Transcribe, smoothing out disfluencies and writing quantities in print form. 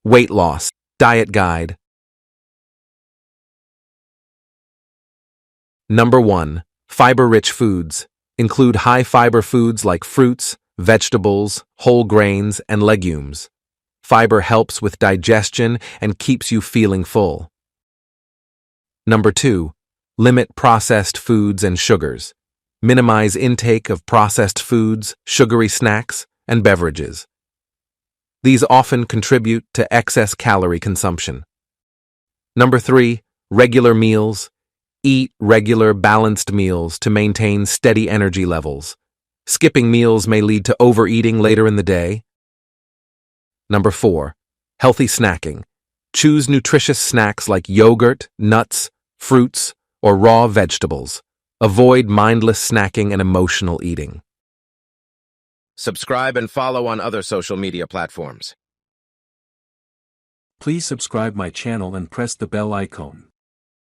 Weight loss. Diet guide. Number 1. Fiber-rich foods. Include high-fiber foods like fruits, vegetables, whole grains, and legumes. Fiber helps with digestion and keeps you feeling full. Number 2. Limit processed foods and sugars. Minimize intake of processed foods, sugary snacks, and beverages. These often contribute to excess calorie consumption. Number 3. Regular meals. Eat regular, balanced meals to maintain steady energy levels. Skipping meals may lead to overeating later in the day. Number 4. Healthy snacking. Choose nutritious snacks like yogurt, nuts, fruits, or raw vegetables. Avoid mindless snacking and emotional eating. Subscribe and follow on other social media platforms. Please subscribe my channel and press the bell icon.